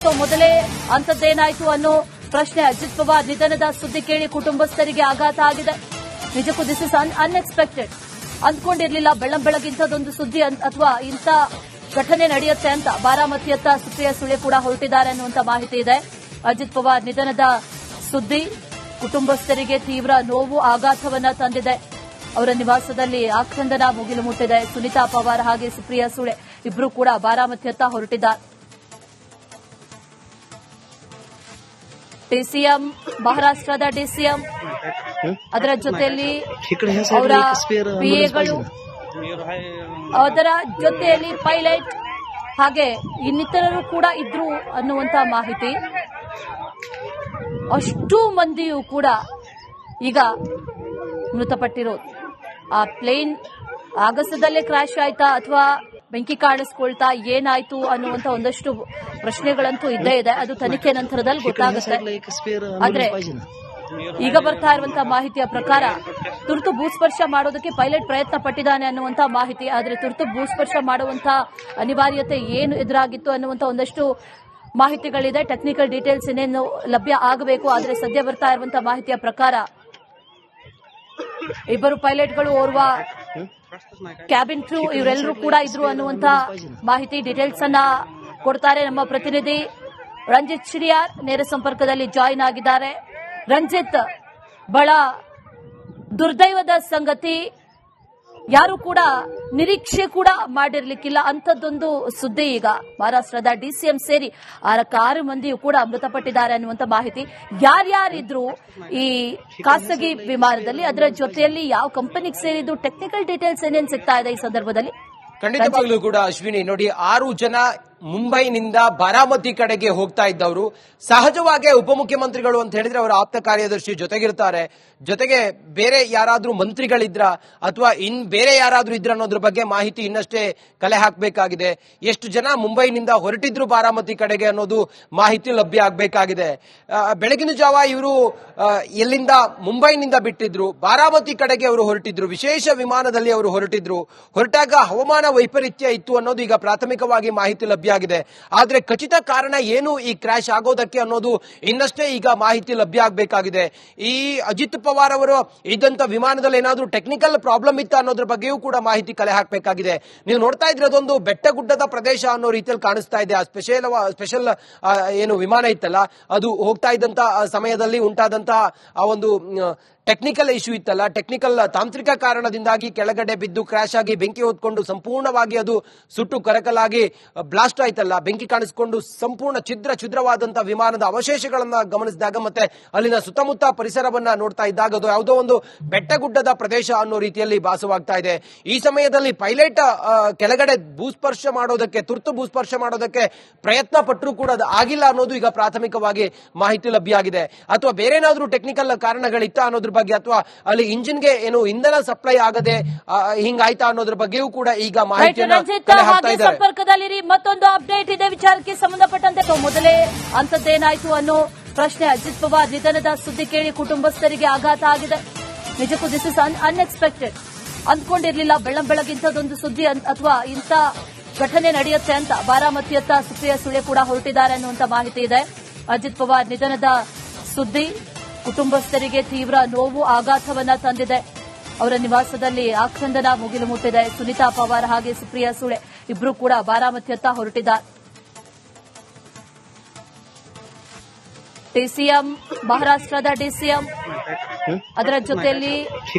So ಮೊದಲೇ ಅಂಥದ್ದೇನಾಯ್ತು ಅನ್ನೋ ಪ್ರಶ್ನೆ. ಅಜಿತ್ ಪವಾರ್ ನಿಧನದ ಸುದ್ದಿ ಕೇಳಿ ಕುಟುಂಬಸ್ಥರಿಗೆ ಆಘಾತ ಆಗಿದೆ. ನಿಜಕ್ಕೂ ದಿಸ್ ಇಸ್ ಅನ್ಎಕ್ಸ್ಪೆಕ್ಟೆಡ್. ಅಂದ್ಕೊಂಡಿರ್ಲಿಲ್ಲ ಬೆಳ್ಳಂಬೆಳಗಿಂಥದ್ದೊಂದು ಸುದ್ದಿ ಅಥವಾ ಇಂಥ ಘಟನೆ ನಡೆಯುತ್ತೆ ಅಂತ. ಬಾರಾಮತಿಯತ್ತ ಸುಪ್ರಿಯಾ ಸುಳೆ ಕೂಡ ಹೊರಟಿದ್ದಾರೆ ಅನ್ನುವಂಥ ಮಾಹಿತಿ ಇದೆ. ಅಜಿತ್ ಪವಾರ್ ನಿಧನದ ಸುದ್ದಿ ಕುಟುಂಬಸ್ಥರಿಗೆ ತೀವ್ರ ನೋವು ಆಘಾತವನ್ನ ತಂದಿದೆ. ಅವರ ನಿವಾಸದಲ್ಲಿ ಆಕ್ರಂದನ ಮುಗಿಲು ಮುಟ್ಟಿದೆ. ಸುನೀತಾ ಪವಾರ್ ಹಾಗೆ ಸುಪ್ರಿಯಾ ಸುಳೆ ಇಬ್ಬರು ಕೂಡ ಬಾರಾಮತಿಯತ್ತ ಹೊರಟಿದ್ದಾರೆ. ಡಿಸಿಎಂ ಮಹಾರಾಷ್ಟ್ರದ ಡಿಸಿಎಂ ಅದರ ಜೊತೆಯಲ್ಲಿ ಅವರ ಪಿಎಗಳು, ಅದರ ಜೊತೆಯಲ್ಲಿ ಪೈಲಟ್ ಹಾಗೆ ಇನ್ನಿತರರು ಕೂಡ ಇದ್ರು ಅನ್ನುವಂತ ಮಾಹಿತಿ. ಅಷ್ಟು ಮಂದಿಯೂ ಕೂಡ ಈಗ ಮೃತಪಟ್ಟಿರೋದು. ಆ ಪ್ಲೇನ್ ಆಗಸದಲ್ಲೇ ಕ್ರಾಶ್ ಆಯ್ತಾ ಅಥವಾ ಬೆಂಕಿ ಕಾಣಿಸ್ಕೊಳ್ತಾ ಏನಾಯ್ತು ಅನ್ನುವಂತ ಒಂದಷ್ಟು ಪ್ರಶ್ನೆಗಳಂತೂ ಇದ್ದೇ ಇದೆ. ಅದು ತನಿಖೆ ನಂತರದಲ್ಲಿ ಗೊತ್ತಾಗುತ್ತೆ. ಆದ್ರೆ ಈಗ ಬರ್ತಾ ಇರುವಂತಹ ಮಾಹಿತಿಯ ಪ್ರಕಾರ ತುರ್ತು ಭೂಸ್ಪರ್ಶ ಮಾಡೋದಕ್ಕೆ ಪೈಲಟ್ ಪ್ರಯತ್ನ ಪಟ್ಟಿದ್ದಾನೆ ಅನ್ನುವಂತ ಮಾಹಿತಿ. ಆದ್ರೆ ತುರ್ತು ಭೂಸ್ಪರ್ಶ ಮಾಡುವಂತ ಅನಿವಾರ್ಯತೆ ಏನು ಎದುರಾಗಿತ್ತು ಅನ್ನುವಂತ ಒಂದಷ್ಟು ಮಾಹಿತಿಗಳಿದೆ. ಟೆಕ್ನಿಕಲ್ ಡೀಟೇಲ್ಸ್ ಇನ್ನೇನು ಲಭ್ಯ ಆಗಬೇಕು. ಆದ್ರೆ ಸದ್ಯ ಬರ್ತಾ ಇರುವಂತಹ ಮಾಹಿತಿಯ ಪ್ರಕಾರ ಇಬ್ಬರು ಪೈಲಟ್ಗಳು, ಓರ್ವ ಕ್ಯಾಬಿನ್ ಕ್ರೂ ಇವರೆಲ್ಲರೂ ಕೂಡ ಇದ್ರು ಅನ್ನುವಂತ ಮಾಹಿತಿ. ಡೀಟೇಲ್ಸ್ ಅನ್ನ ಕೊಡ್ತಾರೆ ನಮ್ಮ ಪ್ರತಿನಿಧಿ ರಂಜಿತ್ ಶಿರಿಯಾರ್. ನೇರ ಸಂಪರ್ಕದಲ್ಲಿ ಜಾಯಿನ್ ಆಗಿದ್ದಾರೆ. ರಂಜಿತ್, ಬಹಳ ದುರ್ದೈವದ ಸಂಗತಿ, ಯಾರು ಕೂಡ ನಿರೀಕ್ಷೆ ಕೂಡ ಮಾಡಿರ್ಲಿಕ್ಕಿಲ್ಲ ಅಂಥದ್ದೊಂದು ಸುದ್ದಿ. ಈಗ ಮಹಾರಾಷ್ಟ್ರದ ಡಿಸಿಎಂ ಸೇರಿ 6 ಮಂದಿಯೂ ಕೂಡ ಮೃತಪಟ್ಟಿದ್ದಾರೆ ಅನ್ನುವಂತ ಮಾಹಿತಿ. ಯಾರ್ಯಾರಿದ್ರು ಈ ಖಾಸಗಿ ವಿಮಾನದಲ್ಲಿ, ಅದರ ಜೊತೆಯಲ್ಲಿ ಯಾವ ಕಂಪನಿಗೆ ಸೇರಿದ್ದು, ಟೆಕ್ನಿಕಲ್ ಡೀಟೇಲ್ಸ್ ಏನೇನು ಸಿಗ್ತಾ ಇದೆ ಈ ಸಂದರ್ಭದಲ್ಲಿ? ಖಂಡಿತವಾಗ್ಲೂ ಕೂಡ ಅಶ್ವಿನಿ, ನೋಡಿ 6 ಜನ ಮುಂಬೈನಿಂದ ಬಾರಾಮತಿ ಕಡೆಗೆ ಹೋಗ್ತಾ ಇದ್ದವರು. ಸಹಜವಾಗಿ ಉಪಮುಖ್ಯಮಂತ್ರಿಗಳು ಅಂತ ಹೇಳಿದ್ರೆ ಅವರ ಆಪ್ತ ಕಾರ್ಯದರ್ಶಿ ಜೊತೆಗಿರ್ತಾರೆ. ಜೊತೆಗೆ ಬೇರೆ ಯಾರಾದ್ರೂ ಮಂತ್ರಿಗಳಿದ್ರ ಅಥವಾ ಬೇರೆ ಯಾರಾದ್ರೂ ಇದ್ರ ಅನ್ನೋದ್ರ ಬಗ್ಗೆ ಮಾಹಿತಿ ಇನ್ನಷ್ಟೇ ಕಲೆ ಹಾಕಬೇಕಾಗಿದೆ. ಎಷ್ಟು ಜನ ಮುಂಬೈನಿಂದ ಹೊರಟಿದ್ರು ಬಾರಾಮತಿ ಕಡೆಗೆ ಅನ್ನೋದು ಮಾಹಿತಿ ಲಭ್ಯ ಆಗಬೇಕಾಗಿದೆ. ಬೆಳಗಿನ ಜಾವ ಇವರು ಎಲ್ಲಿಂದ ಮುಂಬೈನಿಂದ ಬಿಟ್ಟಿದ್ರು, ಬಾರಾಮತಿ ಕಡೆಗೆ ಅವರು ಹೊರಟಿದ್ರು. ವಿಶೇಷ ವಿಮಾನದಲ್ಲಿ ಅವರು ಹೊರಟಾಗ ಹವಾಮಾನ ವೈಪರೀತ್ಯ ಇತ್ತು ಅನ್ನೋದು ಈಗ ಪ್ರಾಥಮಿಕವಾಗಿ ಮಾಹಿತಿ ಲಭ್ಯ ಆಗಿದೆ. ಆದ್ರೆ ಖಚಿತ ಕಾರಣ ಏನು ಈ ಕ್ರಾಶ್ ಆಗೋದಕ್ಕೆ ಅನ್ನೋದು ಇನ್ನಷ್ಟೇ ಈಗ ಮಾಹಿತಿ ಲಭ್ಯ ಆಗಬೇಕಾಗಿದೆ. ಈ ಅಜಿತ್ ಪವಾರ್ ಅವರು ಇದ್ದಂತ ವಿಮಾನದಲ್ಲಿ ಏನಾದ್ರೂ ಟೆಕ್ನಿಕಲ್ ಪ್ರಾಬ್ಲಮ್ ಇತ್ತ ಅನ್ನೋದ್ರ ಬಗ್ಗೆಯೂ ಕೂಡ ಮಾಹಿತಿ ಕಲೆ ಹಾಕಬೇಕಾಗಿದೆ. ನೀವು ನೋಡ್ತಾ ಇದ್ರೆ ಅದೊಂದು ಬೆಟ್ಟಗುಡ್ಡದ ಪ್ರದೇಶ ಅನ್ನೋ ರೀತಿಯಲ್ಲಿ ಕಾಣಿಸ್ತಾ ಇದೆ. ಆ ಸ್ಪೆಷಲ್ ಏನು ವಿಮಾನ ಇತ್ತಲ್ಲ, ಅದು ಹೋಗ್ತಾ ಇದ್ದಂತ ಸಮಯದಲ್ಲಿ ಉಂಟಾದಂತಹ ಆ ಒಂದು ಟೆಕ್ನಿಕಲ್ ಇಶ್ಯೂ ಇತ್ತಲ್ಲ, ಟೆಕ್ನಿಕಲ್ ತಾಂತ್ರಿಕ ಕಾರಣದಿಂದಾಗಿ ಕೆಳಗಡೆ ಬಿದ್ದು ಕ್ರಾಶ್ ಆಗಿ ಬೆಂಕಿ ಹೊತ್ಕೊಂಡು ಸಂಪೂರ್ಣವಾಗಿ ಅದು ಸುಟ್ಟು ಕರಕಲಾಗಿ ಬ್ಲಾಸ್ಟ್ ಆಯ್ತಲ್ಲ, ಬೆಂಕಿ ಕಾಣಿಸಿಕೊಂಡು ಸಂಪೂರ್ಣ ಛಿದ್ರವಾದಂತಹ ವಿಮಾನದ ಅವಶೇಷಗಳನ್ನ ಗಮನಿಸಿದಾಗ ಮತ್ತೆ ಅಲ್ಲಿನ ಸುತ್ತಮುತ್ತ ಪರಿಸರವನ್ನ ನೋಡ್ತಾ ಇದ್ದಾಗ ಅದು ಯಾವುದೋ ಒಂದು ಬೆಟ್ಟಗುಡ್ಡದ ಪ್ರದೇಶ ಅನ್ನೋ ರೀತಿಯಲ್ಲಿ ಭಾಸವಾಗ್ತಾ ಇದೆ. ಈ ಸಮಯದಲ್ಲಿ ಪೈಲಟ್ ಕೆಳಗಡೆ ತುರ್ತು ಭೂಸ್ಪರ್ಶ ಮಾಡೋದಕ್ಕೆ ಪ್ರಯತ್ನ ಪಟ್ಟರೂ ಕೂಡ ಅದು ಆಗಿಲ್ಲ ಅನ್ನೋದು ಈಗ ಪ್ರಾಥಮಿಕವಾಗಿ ಮಾಹಿತಿ ಲಭ್ಯ ಆಗಿದೆ. ಅಥವಾ ಬೇರೆ ಏನಾದ್ರೂ ಟೆಕ್ನಿಕಲ್ ಕಾರಣಗಳಿತ್ತ ಅನ್ನೋದ್ರ ಬಗ್ಗೆ, ಅಥವಾ ಅಲ್ಲಿ ಇಂಜಿನ್ಗೆ ಏನು ಇಂಧನ ಸಪ್ಲೈ ಆಗದೆ ಹಿಂಗಾಯ್ತಾ ಅನ್ನೋದ್ರ ಬಗ್ಗೆಯೂ ಕೂಡ ಈಗ ಮಾಹಿತಿಯನ್ನು ಸಂಪರ್ಕದಲ್ಲಿ ಮತ್ತೊಂದು ಅಪ್ಡೇಟ್ ಇದೆ ವಿಚಾರಕ್ಕೆ ಸಂಬಂಧಪಟ್ಟಂತೆ. ಮೊದಲೇ ಅಂಥದ್ದೇನಾಯ್ತು ಅನ್ನೋ ಪ್ರಶ್ನೆ. ಅಜಿತ್ ಪವಾರ್ ನಿಧನದ ಸುದ್ದಿ ಕೇಳಿ ಕುಟುಂಬಸ್ಥರಿಗೆ ಆಘಾತ ಆಗಿದೆ. ನಿಜಕ್ಕೂ ದಿಸ್ ಇಸ್ ಅನ್ಎಕ್ಸ್ಪೆಕ್ಟೆಡ್. ಅಂದ್ಕೊಂಡಿರ್ಲಿಲ್ಲ ಬೆಳ್ಳಂಬೆಳಗಿಂಥದ್ದೊಂದು ಸುದ್ದಿ ಅಥವಾ ಇಂಥ ಘಟನೆ ನಡೆಯುತ್ತೆ ಅಂತ. ಬಾರಾಮತಿಯತ್ತ ಸುಪ್ರಿಯಾ ಸುಳೆ ಕೂಡ ಹೊರಟಿದ್ದಾರೆ ಅನ್ನುವಂತ ಮಾಹಿತಿ ಇದೆ. ಅಜಿತ್ ಪವಾರ್ ನಿಧನದ ಸುದ್ದಿ ಕುಟುಂಬಸ್ಥರಿಗೆ ತೀವ್ರ ನೋವು ಆಘಾತವನ್ನ ತಂದಿದೆ. ಅವರ ನಿವಾಸದಲ್ಲಿ ಆಕ್ರಂದನ ಮುಗಿಲು ಮುಟ್ಟಿದೆ. ಸುನೀತಾ ಪವಾರ್ ಹಾಗೆ ಸುಪ್ರಿಯಾ ಸುಳೆ ಇಬ್ಬರು ಕೂಡ ಬಾರಾಮತಿಯತ್ತ ಹೊರಟಿದ್ದಾರೆ. ಡಿಸಿಎಂ ಮಹಾರಾಷ್ಟ್ರದ ಡಿಸಿಎಂ ಅದರ ಜೊತೆಯಲ್ಲಿ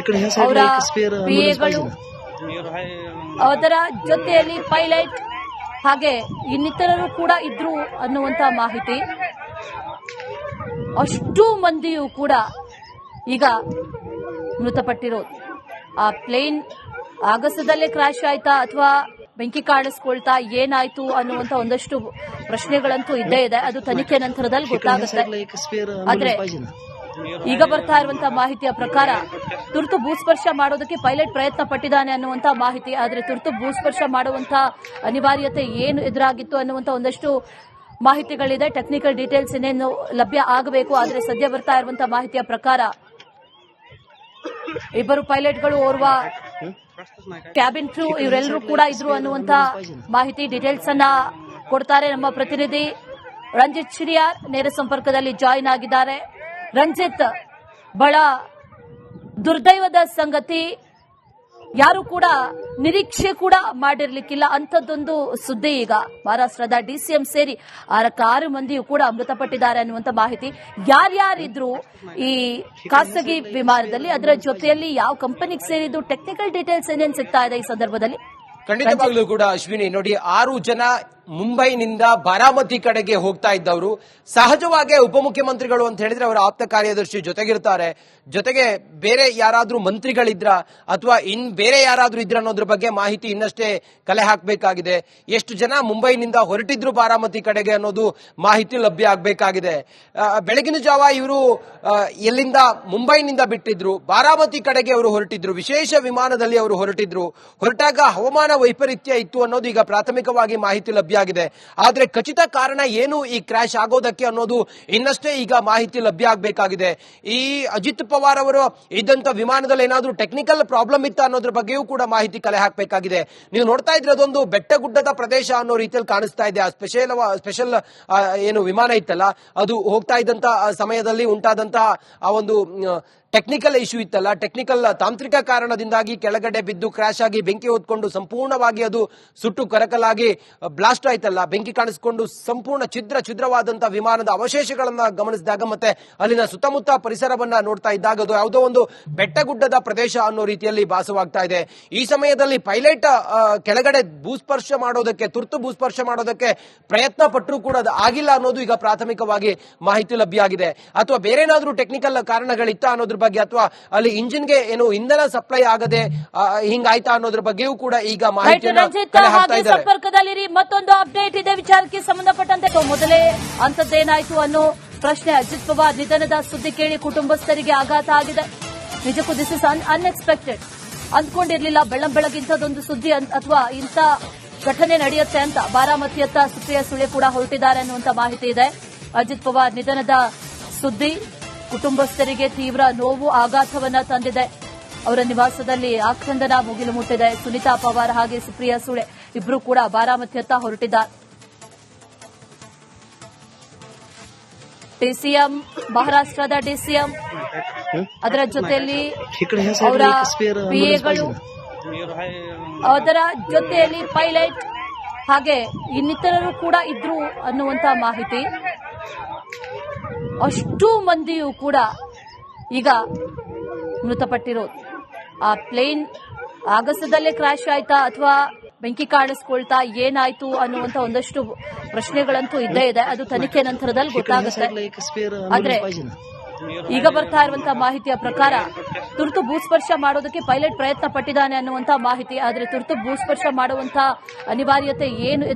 ಅವರ ಪಿಎಗಳು, ಅದರ ಜೊತೆಯಲ್ಲಿ ಪೈಲಟ್ ಹಾಗೆ ಇನ್ನಿತರರು ಕೂಡ ಇದ್ರು ಅನ್ನುವಂತ ಮಾಹಿತಿ. ಅಷ್ಟು ಮಂದಿಯೂ ಕೂಡ ಈಗ ಮೃತಪಟ್ಟಿರೋದು. ಆ ಪ್ಲೇನ್ ಆಗಸದಲ್ಲೇ ಕ್ರಾಶ್ ಆಯ್ತಾ ಅಥವಾ ಬೆಂಕಿ ಕಾಣಿಸ್ಕೊಳ್ತಾ ಏನಾಯ್ತು ಅನ್ನುವಂತ ಒಂದಷ್ಟು ಪ್ರಶ್ನೆಗಳಂತೂ ಇದ್ದೇ ಇದೆ. ಅದು ತನಿಖೆ ನಂತರದಲ್ಲಿ ಗೊತ್ತಾಗುತ್ತೆ. ಆದ್ರೆ ಈಗ ಬರ್ತಾ ಇರುವಂತಹ ಮಾಹಿತಿಯ ಪ್ರಕಾರ ತುರ್ತು ಭೂಸ್ಪರ್ಶ ಮಾಡೋದಕ್ಕೆ ಪೈಲಟ್ ಪ್ರಯತ್ನ ಪಟ್ಟಿದ್ದಾನೆ ಅನ್ನುವಂತ ಮಾಹಿತಿ. ಆದ್ರೆ ತುರ್ತು ಭೂಸ್ಪರ್ಶ ಮಾಡುವಂತ ಅನಿವಾರ್ಯತೆ ಏನು ಎದುರಾಗಿತ್ತು ಅನ್ನುವಂತ ಒಂದಷ್ಟು ಮಾಹಿತಿಗಳಿದೆ. ಟೆಕ್ನಿಕಲ್ ಡೀಟೇಲ್ಸ್ ಇನ್ನೇನು ಲಭ್ಯ ಆಗಬೇಕು. ಆದ್ರೆ ಸದ್ಯ ಬರ್ತಾ ಇರುವಂತಹ ಮಾಹಿತಿಯ ಪ್ರಕಾರ ಇಬ್ಬರು ಪೈಲಟ್ಗಳು, ಓರ್ವ ಕ್ಯಾಬಿನ್ ಕ್ರೂ ಇವರೆಲ್ಲರೂ ಕೂಡ ಇದ್ರು ಅನ್ನುವಂತ ಮಾಹಿತಿ. ಡೀಟೇಲ್ಸ್ ಅನ್ನ ಕೊಡ್ತಾರೆ ನಮ್ಮ ಪ್ರತಿನಿಧಿ ರಂಜಿತ್ ಚಿಡಿಯಾರ್ ನೇರ ಸಂಪರ್ಕದಲ್ಲಿ ಜಾಯಿನ್ ಆಗಿದ್ದಾರೆ. ರಂಜಿತ್, ಬಹಳ ದುರ್ದೈವದ ಸಂಗತಿ, ಯಾರು ಕೂಡ ನಿರೀಕ್ಷೆ ಕೂಡ ಮಾಡಿರ್ಲಿಕ್ಕಿಲ್ಲ ಅಂಥದ್ದೊಂದು ಸುದ್ದಿ. ಈಗ ಮಹಾರಾಷ್ಟ್ರದ ಡಿಸಿಎಂ ಸೇರಿ 6 ಮಂದಿಯೂ ಕೂಡ ಮೃತಪಟ್ಟಿದ್ದಾರೆ ಅನ್ನುವಂತ ಮಾಹಿತಿ. ಯಾರ್ಯಾರಿದ್ರು ಈ ಖಾಸಗಿ ವಿಮಾನದಲ್ಲಿ, ಅದರ ಜೊತೆಯಲ್ಲಿ ಯಾವ ಕಂಪನಿಗೆ ಸೇರಿದ್ದು, ಟೆಕ್ನಿಕಲ್ ಡೀಟೇಲ್ಸ್ ಏನೇನು ಸಿಗ್ತಾ ಇದೆ ಈ ಸಂದರ್ಭದಲ್ಲಿ? ಖಂಡಿತವಾಗ್ಲೂ ಕೂಡ ಅಶ್ವಿನಿ, ನೋಡಿ 6 ಜನ ಮುಂಬೈನಿಂದ ಬಾರಾಮತಿ ಕಡೆಗೆ ಹೋಗ್ತಾ ಇದ್ದವರು. ಸಹಜವಾಗಿ ಉಪಮುಖ್ಯಮಂತ್ರಿಗಳು ಅಂತ ಹೇಳಿದ್ರೆ ಅವರ ಆಪ್ತ ಕಾರ್ಯದರ್ಶಿ ಜೊತೆಗಿರ್ತಾರೆ. ಜೊತೆಗೆ ಬೇರೆ ಯಾರಾದ್ರೂ ಮಂತ್ರಿಗಳಿದ್ರ ಅಥವಾ ಬೇರೆ ಯಾರಾದ್ರೂ ಇದ್ರ ಅನ್ನೋದ್ರ ಬಗ್ಗೆ ಮಾಹಿತಿ ಇನ್ನಷ್ಟೇ ಕಲೆ ಹಾಕಬೇಕಾಗಿದೆ. ಎಷ್ಟು ಜನ ಮುಂಬೈನಿಂದ ಹೊರಟಿದ್ರು ಬಾರಾಮತಿ ಕಡೆಗೆ ಅನ್ನೋದು ಮಾಹಿತಿ ಲಭ್ಯ ಆಗಬೇಕಾಗಿದೆ. ಬೆಳಗಿನ ಜಾವ ಇವರು ಎಲ್ಲಿಂದ ಮುಂಬೈನಿಂದ ಬಿಟ್ಟಿದ್ರು, ಬಾರಾಮತಿ ಕಡೆಗೆ ಅವರು ಹೊರಟಿದ್ರು, ವಿಶೇಷ ವಿಮಾನದಲ್ಲಿ ಅವರು ಹೊರಟಾಗ ಹವಾಮಾನ ವೈಪರೀತ್ಯ ಇತ್ತು ಅನ್ನೋದು ಈಗ ಪ್ರಾಥಮಿಕವಾಗಿ ಮಾಹಿತಿ ಲಭ್ಯ ಆಗಿದೆ. ಆದ್ರೆ ಖಚಿತ ಕಾರಣ ಏನು ಈ ಕ್ರಾಶ್ ಆಗೋದಕ್ಕೆ ಅನ್ನೋದು ಇನ್ನಷ್ಟೇ ಈಗ ಮಾಹಿತಿ ಲಭ್ಯ ಆಗಬೇಕಾಗಿದೆ. ಈ ಅಜಿತ್ ಪವಾರ್ ಅವರು ಇದ್ದಂತ ವಿಮಾನದಲ್ಲಿ ಏನಾದ್ರೂ ಟೆಕ್ನಿಕಲ್ ಪ್ರಾಬ್ಲಮ್ ಇತ್ತ ಅನ್ನೋದ್ರ ಬಗ್ಗೆಯೂ ಕೂಡ ಮಾಹಿತಿ ಕಲೆ ಹಾಕಬೇಕಾಗಿದೆ. ನೀವು ನೋಡ್ತಾ ಇದ್ರೆ ಅದೊಂದು ಬೆಟ್ಟಗುಡ್ಡದ ಪ್ರದೇಶ ಅನ್ನೋ ರೀತಿಯಲ್ಲಿ ಕಾಣಿಸ್ತಾ ಇದೆ. ಆ ಸ್ಪೆಷಲ್ ಏನು ವಿಮಾನ ಇತ್ತಲ್ಲ, ಅದು ಹೋಗ್ತಾ ಇದ್ದಂತ ಸಮಯದಲ್ಲಿ ಉಂಟಾದಂತಹ ಆ ಒಂದು ಟೆಕ್ನಿಕಲ್ ಇಶ್ಯೂ ಇತ್ತಲ್ಲ, ಟೆಕ್ನಿಕಲ್ ತಾಂತ್ರಿಕ ಕಾರಣದಿಂದಾಗಿ ಕೆಳಗಡೆ ಬಿದ್ದು ಕ್ರಾಶ್ ಆಗಿ ಬೆಂಕಿ ಹೊತ್ಕೊಂಡು ಸಂಪೂರ್ಣವಾಗಿ ಅದು ಸುಟ್ಟು ಕರಕಲಾಗಿ ಬ್ಲಾಸ್ಟ್ ಆಯ್ತಲ್ಲ, ಬೆಂಕಿ ಕಾಣಿಸಿಕೊಂಡು ಸಂಪೂರ್ಣ ಛಿದ್ರವಾದಂತಹ ವಿಮಾನದ ಅವಶೇಷಗಳನ್ನ ಗಮನಿಸಿದಾಗ ಮತ್ತೆ ಅಲ್ಲಿನ ಸುತ್ತಮುತ್ತ ಪರಿಸರವನ್ನ ನೋಡ್ತಾ ಇದ್ದಾಗ ಅದು ಯಾವುದೋ ಒಂದು ಬೆಟ್ಟಗುಡ್ಡದ ಪ್ರದೇಶ ಅನ್ನೋ ರೀತಿಯಲ್ಲಿ ಭಾಸವಾಗ್ತಾ ಇದೆ. ಈ ಸಮಯದಲ್ಲಿ ಪೈಲಟ್ ಕೆಳಗಡೆ ತುರ್ತು ಭೂಸ್ಪರ್ಶ ಮಾಡೋದಕ್ಕೆ ಪ್ರಯತ್ನ ಪಟ್ಟರೂ ಕೂಡ ಅದು ಆಗಿಲ್ಲ ಅನ್ನೋದು ಈಗ ಪ್ರಾಥಮಿಕವಾಗಿ ಮಾಹಿತಿ ಲಭ್ಯ ಆಗಿದೆ. ಅಥವಾ ಬೇರೆ ಏನಾದ್ರೂ ಟೆಕ್ನಿಕಲ್ ಕಾರಣಗಳಿತ್ತ ಅನ್ನೋದ್ರ ಬಗ್ಗೆ, ಅಥವಾ ಅಲ್ಲಿ ಇಂಜಿನ್ಗೆ ಏನು ಇಂಧನ ಸಪ್ಲೈ ಆಗದೆ ಹಿಂಗಾಯ್ತಾ ಅನ್ನೋದ್ರ ಬಗ್ಗೆಯೂ ಕೂಡ ಈಗ ಮಾಹಿತಿ ಸಂಪರ್ಕದಲ್ಲಿ. ಮತ್ತೊಂದು ಅಪ್ಡೇಟ್ ಇದೆ ವಿಚಾರಕ್ಕೆ ಸಂಬಂಧಪಟ್ಟಂತೆ. ಮೊದಲೇ ಅಂತದ್ದೇನಾಯ್ತು ಅನ್ನೋ ಪ್ರಶ್ನೆ. ಅಜಿತ್ ಪವಾರ್ ನಿಧನದ ಸುದ್ದಿ ಕೇಳಿ ಕುಟುಂಬಸ್ಥರಿಗೆ ಆಘಾತ ಆಗಿದೆ. ನಿಜಕ್ಕೂ ದಿಸ್ ಇಸ್ ಅನ್ಎಕ್ಸ್ಪೆಕ್ಟೆಡ್. ಅಂದ್ಕೊಂಡಿರ್ಲಿಲ್ಲ ಬೆಳ್ಳಂಬೆಳಗಿಂತದೊಂದು ಸುದ್ದಿ ಅಥವಾ ಇಂಥ ಘಟನೆ ನಡೆಯುತ್ತೆ ಅಂತ. ಬಾರಾಮತಿಯತ್ತ ಸುಪ್ರಿಯಾ ಸುಳೆ ಕೂಡ ಹೊರಟಿದ್ದಾರೆ ಅನ್ನುವಂತ ಮಾಹಿತಿ ಇದೆ. ಅಜಿತ್ ಪವಾರ್ ನಿಧನದ ಸುದ್ದಿ ಕುಟುಂಬಸ್ಥರಿಗೆ ತೀವ್ರ ನೋವು, ಆಘಾತವನ್ನ ತಂದಿದೆ. ಅವರ ನಿವಾಸದಲ್ಲಿ ಆಕ್ರಂದನ ಮುಗಿಲು ಮುಟ್ಟಿದೆ. ಸುನೀತಾ ಪವಾರ್ ಹಾಗೆ ಸುಪ್ರಿಯಾ ಸುಳೆ ಇಬ್ಬರು ಕೂಡ ಬಾರಾಮತಿಯತ್ತ ಹೊರಟಿದ್ದಾರೆ. ಡಿಸಿಎಂ, ಮಹಾರಾಷ್ಟ್ರದ ಡಿಸಿಎಂ, ಅದರ ಜೊತೆಯಲ್ಲಿ ಅವರ ಪಿಎಗಳು, ಅದರ ಜೊತೆಯಲ್ಲಿ ಪೈಲಟ್ ಹಾಗೆ ಇನ್ನಿತರರು ಕೂಡ ಇದ್ರು ಅನ್ನುವಂತ ಮಾಹಿತಿ. ಅಷ್ಟು ಮಂದಿಯೂ ಕೂಡ ಈಗ ಮೃತಪಟ್ಟಿರೋದು. ಆ ಪ್ಲೇನ್ ಆಗಸದಲ್ಲೇ ಕ್ರಾಶ್ ಆಯ್ತಾ ಅಥವಾ ಬೆಂಕಿ ಕಾಣಿಸ್ಕೊಳ್ತಾ ಏನಾಯ್ತು ಅನ್ನುವಂತ ಒಂದಷ್ಟು ಪ್ರಶ್ನೆಗಳಂತೂ ಇದ್ದೇ ಇದೆ. ಅದು ತನಿಖೆ ನಂತರದಲ್ಲಿ ಗೊತ್ತಾಗುತ್ತೆ. ಆದ್ರೆ ಈಗ ಬರ್ತಾ ಇರುವಂತಹ ಮಾಹಿತಿಯ ಪ್ರಕಾರ ತುರ್ತು ಭೂಸ್ಪರ್ಶ ಮಾಡೋದಕ್ಕೆ ಪೈಲಟ್ ಪ್ರಯತ್ನ ಪಟ್ಟಿದ್ದಾನೆ ಅನ್ನುವಂತ ಮಾಹಿತಿ. ಆದ್ರೆ ತುರ್ತು ಭೂಸ್ಪರ್ಶ ಮಾಡುವಂತ ಅನಿವಾರ್ಯತೆ ಏನು